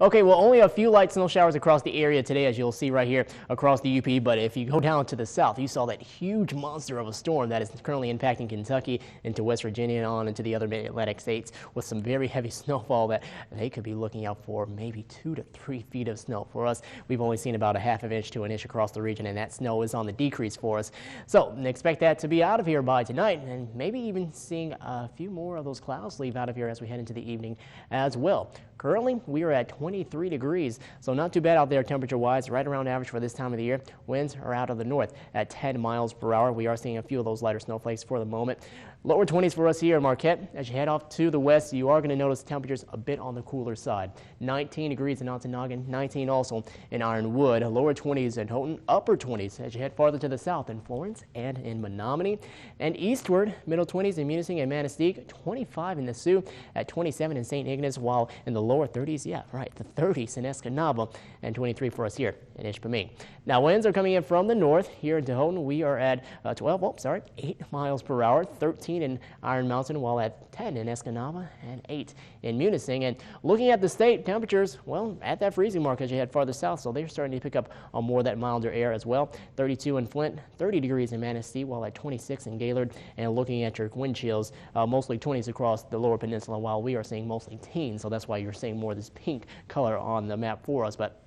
Okay, well, only a few light snow showers across the area today, as you'll see right here across the UP. But if you go down to the south, you saw that huge monster of a storm that is currently impacting Kentucky into West Virginia and on into the other mid-Atlantic states with some very heavy snowfall that they could be looking out for maybe 2 to 3 feet of snow. For us, we've only seen about a half of inch to an inch across the region, and that snow is on the decrease for us. So expect that to be out of here by tonight, and maybe even seeing a few more of those clouds leave out of here as we head into the evening as well. Currently, we are at 23 degrees, so not too bad out there temperature-wise, right around average for this time of the year. Winds are out of the north at 10 miles per hour. We are seeing a few of those lighter snowflakes for the moment. Lower 20s for us here in Marquette. As you head off to the west, you are going to notice temperatures a bit on the cooler side. 19 degrees in Ontonagon, 19 also in Ironwood. Lower 20s in Houghton, upper 20s as you head farther to the south in Florence and in Menominee. And eastward, middle 20s in Munising and Manistee, 25 in the Sioux, at 27 in St. Ignace, while in the lower 30s, yeah, right, the 30s in Escanaba, and 23 for us here in Ishpeming. Now, winds are coming in from the north. Here in Houghton, we are at 8 miles per hour, 13 in Iron Mountain, while at 10 in Escanaba and 8 in Munising. And looking at the state, temperatures, well, at that freezing mark as you head farther south, so they're starting to pick up on more of that milder air as well. 32 in Flint, 30 degrees in Manistee, while at 26 in Gaylord. And looking at your wind chills, mostly 20s across the lower peninsula, while we are seeing mostly teens, so that's why you're seeing more of this pink color on the map for us. But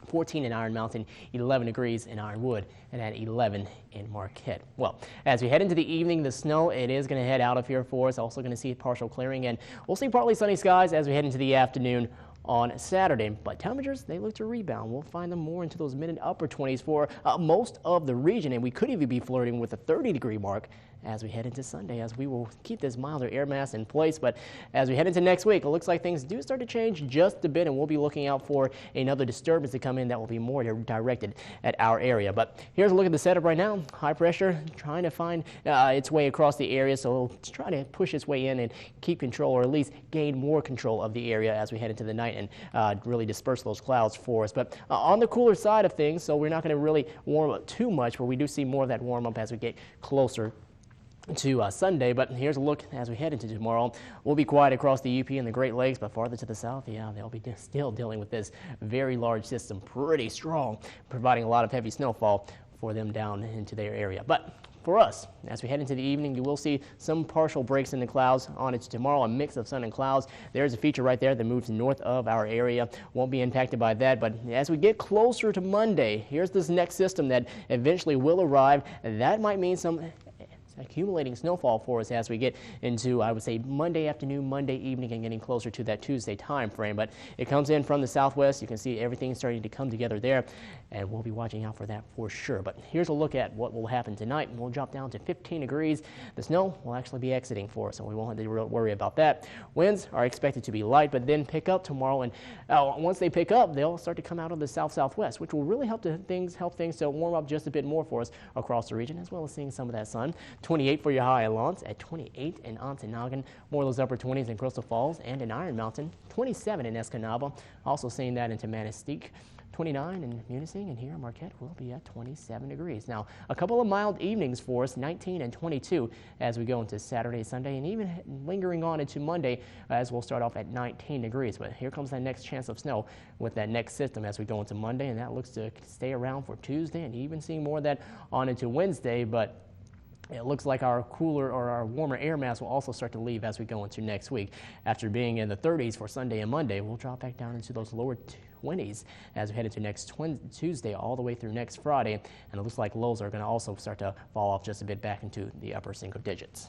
14 in Iron Mountain, 11 degrees in Ironwood, and at 11 in Marquette. Well, as we head into the evening, the snow, it is going to head out of here for us. Also going to see partial clearing, and we'll see partly sunny skies as we head into the afternoon on Saturday. But temperatures, they look to rebound. We'll find them more into those mid and upper 20s for most of the region, and we could even be flirting with the 30-degree mark as we head into Sunday, as we will keep this milder air mass in place. But as we head into next week, it looks like things do start to change just a bit, and we'll be looking out for another disturbance to come in that will be more directed at our area. But here's a look at the setup right now. High pressure trying to find its way across the area, so it's trying to push its way in and keep control, or at least gain more control of the area as we head into the night and really disperse those clouds for us. But on the cooler side of things, so we're not going to really warm up too much, but we do see more of that warm up as we get closer to Sunday. But here's a look as we head into tomorrow. We'll be quiet across the UP and the Great Lakes, but farther to the south, yeah, they'll be still dealing with this very large system, pretty strong, providing a lot of heavy snowfall for them down into their area. But for us, as we head into the evening, you will see some partial breaks in the clouds on it tomorrow, a mix of sun and clouds. There's a feature right there that moves north of our area. Won't be impacted by that, but as we get closer to Monday, here's this next system that eventually will arrive. That might mean some accumulating snowfall for us as we get into, I would say, Monday afternoon, Monday evening, and getting closer to that Tuesday time frame. But it comes in from the southwest. You can see everything starting to come together there, and we'll be watching out for that for sure. But here's a look at what will happen tonight. We'll drop down to 15 degrees. The snow will actually be exiting for us, so we won't have to worry about that. Winds are expected to be light, but then pick up tomorrow, and once they pick up, they'll start to come out of the south-southwest, which will really help things to warm up just a bit more for us across the region, as well as seeing some of that sun. 28 for your high in Lawrence, at 28 in Ontonagon, more of those upper 20s in Crystal Falls and in Iron Mountain, 27 in Escanaba, also seeing that into Manistee, 29 in Munising, and here in Marquette will be at 27 degrees. Now, a couple of mild evenings for us, 19 and 22 as we go into Saturday, Sunday, and even lingering on into Monday as we'll start off at 19 degrees. But here comes that next chance of snow with that next system as we go into Monday, and that looks to stay around for Tuesday and even seeing more of that on into Wednesday. But it looks like our cooler or our warmer air mass will also start to leave as we go into next week. After being in the 30s for Sunday and Monday, we'll drop back down into those lower 20s as we head into next Tuesday all the way through next Friday. And it looks like lows are going to also start to fall off just a bit back into the upper single digits.